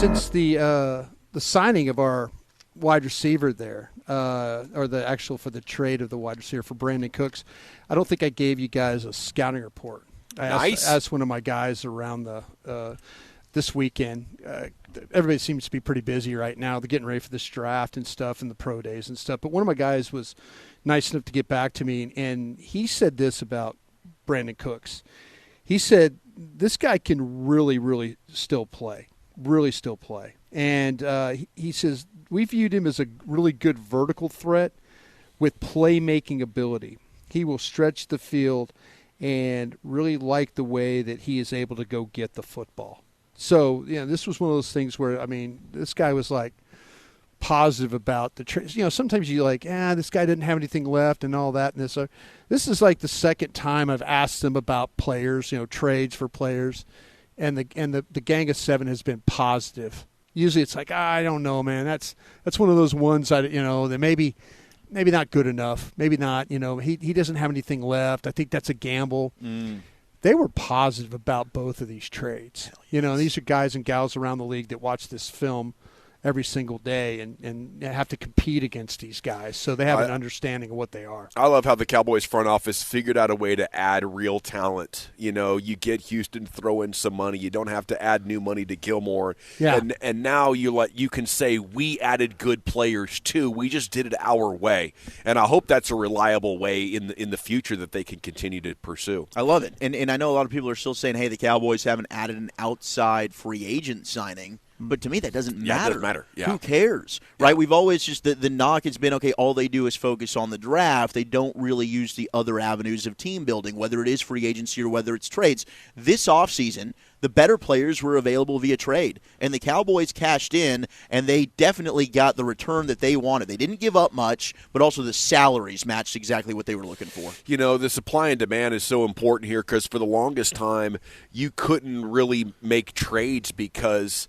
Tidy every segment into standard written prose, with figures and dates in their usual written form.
since the signing of our wide receiver there, or the actual for the trade of the wide receiver for Brandin Cooks, I don't think I gave you guys a scouting report. I asked one of my guys around this weekend. Everybody seems to be pretty busy right now. They're getting ready for this draft and stuff and the pro days and stuff. But one of my guys was nice enough to get back to me, and he said this about Brandin Cooks. He said, this guy can really, really still play. And he says, we viewed him as a really good vertical threat with playmaking ability. He will stretch the field and really like the way that he is able to go get the football. So, this was one of those things where, this guy was like positive about the trade. Sometimes you're like, this guy didn't have anything left and all that. And this is like the second time I've asked them about players, trades for players. And the Gang of Seven has been positive. Usually it's like, I don't know, man. That's one of those ones that maybe not good enough. Maybe not. He doesn't have anything left. I think that's a gamble. They were positive about both of these trades. These are guys and gals around the league that watch this film every single day and have to compete against these guys. So they have an understanding of what they are. I love how the Cowboys front office figured out a way to add real talent. You get Houston, throw in some money. You don't have to add new money to Gilmore. Yeah. And now you can say we added good players too. We just did it our way. And I hope that's a reliable way in the future that they can continue to pursue. I love it. And I know a lot of people are still saying, hey, the Cowboys haven't added an outside free agent signing. But to me, that doesn't matter. Yeah, it doesn't matter. Yeah. Who cares, right? We've always just the knock has been, okay, all they do is focus on the draft. They don't really use the other avenues of team building, whether it is free agency or whether it's trades. This offseason, the better players were available via trade, and the Cowboys cashed in, and they definitely got the return that they wanted. They didn't give up much, but also the salaries matched exactly what they were looking for. The supply and demand is so important here because for the longest time, you couldn't really make trades because,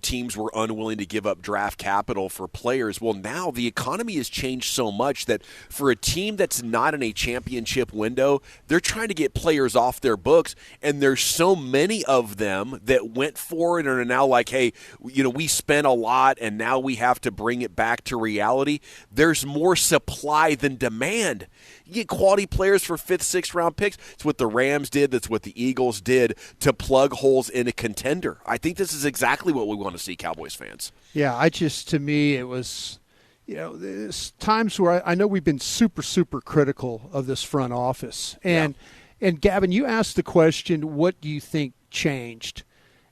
teams were unwilling to give up draft capital for players. Well, now the economy has changed so much that for a team that's not in a championship window, they're trying to get players off their books, and there's so many of them that went for it and are now like, hey, we spent a lot and now we have to bring it back to reality. There's more supply than demand. You get quality players for 5th, 6th round picks. It's what the Rams did. That's what the Eagles did to plug holes in a contender. I think this is exactly what we want to see, Cowboys fans. Yeah, to me, it was, there's times where I know we've been super, super critical of this front office. And Gavin, you asked the question, what do you think changed?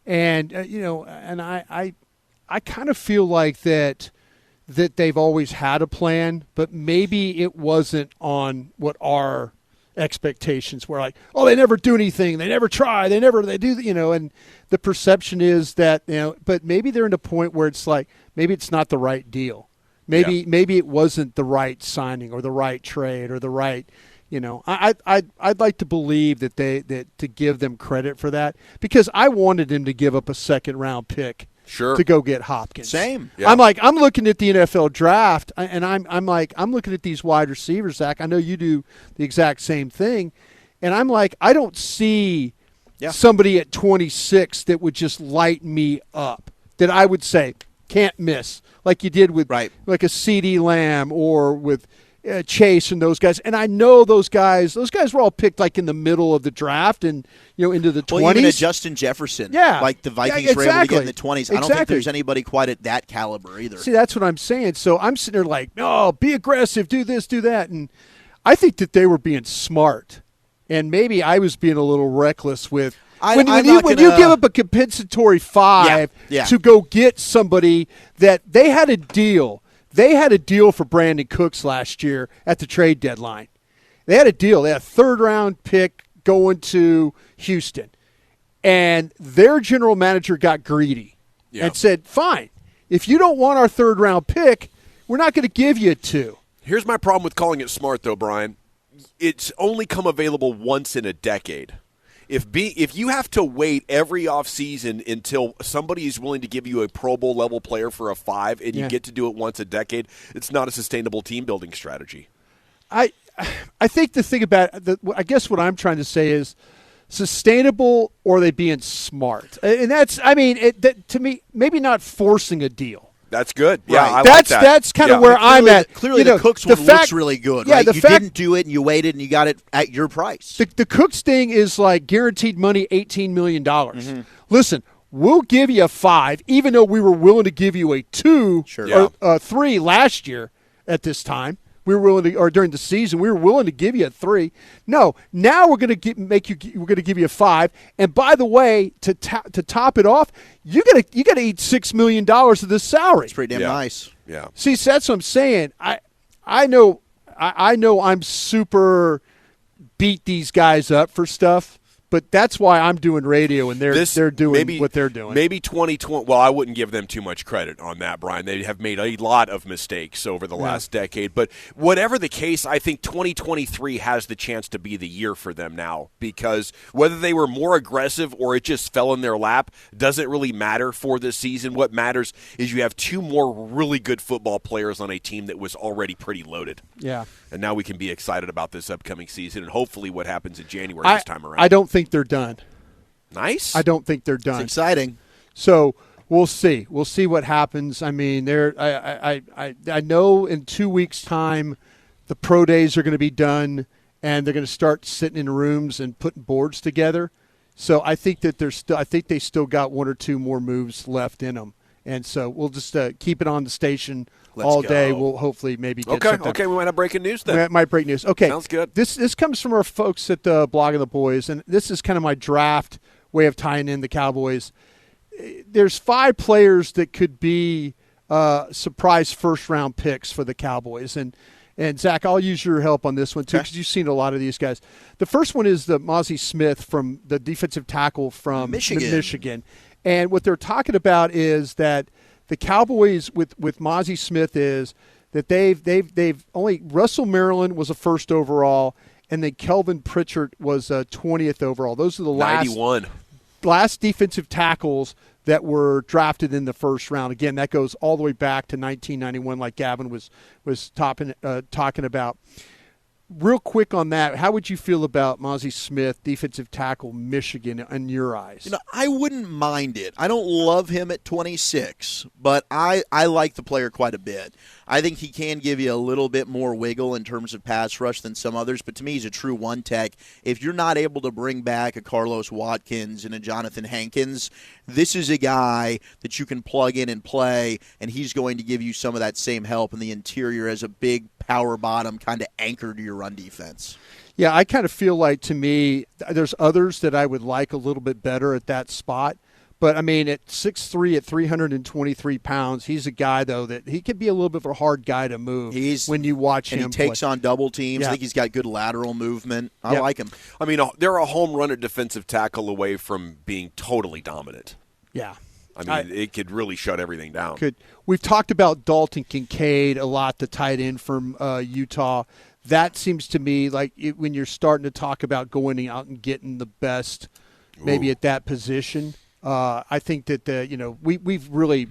And, and I kind of feel like that they've always had a plan, but maybe it wasn't on what our expectations were. Like, oh, they never do anything. They never try. They do, and the perception is that, but maybe they're in a point where it's like, maybe it's not the right deal. Maybe it wasn't the right signing or the right trade or the right, I'd like to believe that to give them credit for that, because I wanted them to give up a 2nd round pick. Sure. To go get Hopkins. Same. Yeah. I'm looking at the NFL draft, and I'm looking at these wide receivers, Zach. I know you do the exact same thing, and I'm like, I don't see somebody at 26 that would just light me up, that I would say can't miss, like you did with like a CeeDee Lamb or with Chase and those guys. And I know those guys were all picked like in the middle of the draft and into the 20s. Well, even a Justin Jefferson, like the Vikings were able to get in the 20s. I don't think there's anybody quite at that caliber either. See, that's what I'm saying. So I'm sitting there like, no, be aggressive, do this, do that. And I think that they were being smart. And maybe I was being a little reckless with when you give up a compensatory 5 to go get somebody that they had a deal. They had a deal for Brandin Cooks last year at the trade deadline. They had a deal. They had a 3rd round pick going to Houston. And their general manager got greedy and said, fine, if you don't want our 3rd round pick, we're not going to give you 2. Here's my problem with calling it smart, though, Brian. It's only come available once in a decade. If you have to wait every offseason until somebody is willing to give you a Pro Bowl level player for a 5 and you get to do it once a decade, it's not a sustainable team building strategy. I think the thing about I guess what I'm trying to say is sustainable or are they being smart? And that's, I mean, to me, maybe not forcing a deal. That's good. Right. Yeah, I like that. That's kind of where I'm at. Clearly, the Cooks one looks really good. Yeah, right? You didn't do it, and you waited, and you got it at your price. The Cooks thing is like guaranteed money, $18 million. Listen, we'll give you a 5, even though we were willing to give you a 2 or 3 last year at this time. We were willing to, or during the season, we were willing to give you a 3. No, now we're going to we're going to give you a 5. And by the way, to top it off, you got to eat $6 million of this salary. It's pretty damn nice. Yeah. See, that's what I'm saying. I know I'm super beat these guys up for stuff. But that's why I'm doing radio, and they're doing what they're doing. Maybe 2020. Well, I wouldn't give them too much credit on that, Brian. They have made a lot of mistakes over the last decade. But whatever the case, I think 2023 has the chance to be the year for them now, because whether they were more aggressive or it just fell in their lap doesn't really matter for this season. What matters is you have 2 more really good football players on a team that was already pretty loaded. Yeah. And now we can be excited about this upcoming season and hopefully what happens in January this time around. I don't think they're done. Nice. I don't think they're done. It's exciting. So we'll see. We'll see what happens. I mean, I know in 2 weeks' time the pro days are going to be done and they're going to start sitting in rooms and putting boards together. So I think that they still got 1 or 2 more moves left in them. And so we'll just keep it on the station all day. We'll hopefully maybe get something. Okay, we might have breaking news then. We might break news. Okay. Sounds good. This comes from our folks at the Blog of the Boys, and this is kind of my draft way of tying in the Cowboys. There's 5 players that could be surprise first-round picks for the Cowboys. And Zach, I'll use your help on this one, too, because you've seen a lot of these guys. The first one is the Mozzie Smith, from the defensive tackle from Michigan. And what they're talking about is that the Cowboys with Mozzie Smith is that they've only Russell Maryland was a first overall, and then Kelvin Pritchard was a 20th overall. Those are the 91. last defensive tackles that were drafted in the first round. Again, that goes all the way back to 1991, like Gavin was talking about. Real quick on that, how would you feel about Mozzie Smith, defensive tackle, Michigan, in your eyes? I wouldn't mind it. I don't love him at 26, but I like the player quite a bit. I think he can give you a little bit more wiggle in terms of pass rush than some others, but to me he's a true one-tech. If you're not able to bring back a Carlos Watkins and a Jonathan Hankins, this is a guy that you can plug in and play, and he's going to give you some of that same help in the interior as a big power bottom kind of anchor to your run defense. Yeah, I kind of feel like, to me, there's others that I would like a little bit better at that spot. But, I mean, at 6'3", at 323 pounds, he's a guy, though, that he could be a little bit of a hard guy to move when you watch him. And he takes on double teams. Yeah. I think he's got good lateral movement. I like him. I mean, they're a home run or defensive tackle away from being totally dominant. Yeah. I mean, it could really shut everything down. We've talked about Dalton Kincaid a lot, the tight end from Utah. That seems to me like when you're starting to talk about going out and getting the best, maybe at that position. I think that we've really,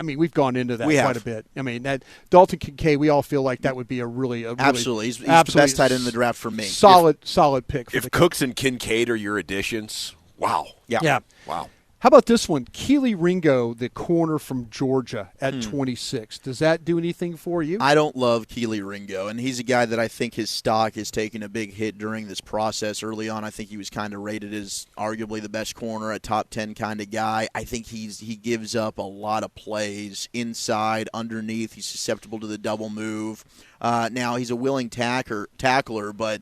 we've gone into that quite a bit. I mean, that Dalton Kincaid, we all feel like that would be a really absolutely. He's the best tight end in the draft for me. Solid pick. If Cooks and Kincaid are your additions, wow. Yeah. Wow. How about this one? Keely Ringo, the corner from Georgia at 26. Does that do anything for you? I don't love Keely Ringo, and he's a guy that I think his stock is taking a big hit during this process. Early on, I think he was kind of rated as arguably the best corner, a top 10 kind of guy. I think he gives up a lot of plays inside, underneath. He's susceptible to the double move. Now, he's a willing tackler, but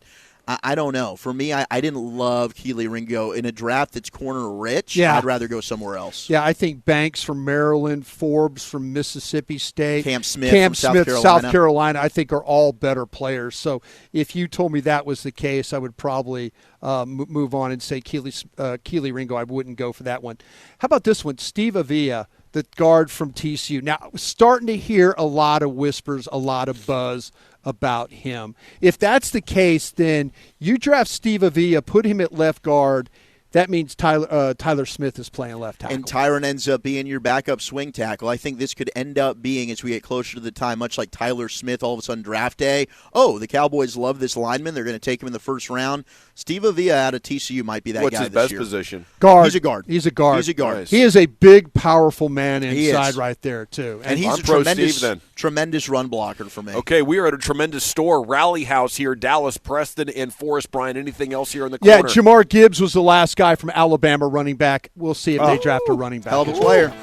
I don't know. For me, I didn't love Keely Ringo. In a draft that's corner-rich, I'd rather go somewhere else. Yeah, I think Banks from Maryland, Forbes from Mississippi State, Cam Smith from South Carolina, I think are all better players. So if you told me that was the case, I would probably move on and say Keely Ringo. I wouldn't go for that one. How about this one? Steve Avila, the guard from TCU. Now, starting to hear a lot of whispers, a lot of buzz about him. If that's the case, then you draft Steve Avila, put him at left guard, that means Tyler Smith is playing left tackle. And Tyron ends up being your backup swing tackle. I think this could end up being, as we get closer to the time, much like Tyler Smith all of a sudden draft day. Oh, the Cowboys love this lineman. They're going to take him in the first round. Steve Avila out of TCU might be that What's guy his this best year. position? Guard. He's a guard. He's a guard. He's a guard. Nice. He is a big, powerful man inside is. right there, too. And he's I'm a pro Steve, then. tremendous run blocker for me. Okay, we are at a tremendous store, Rally House here, Dallas, Preston, and Forest. Brian, anything else here in the corner? Yeah, Jamar Gibbs was the last guy from Alabama running back. We'll see if they draft a running back. Hell of a player.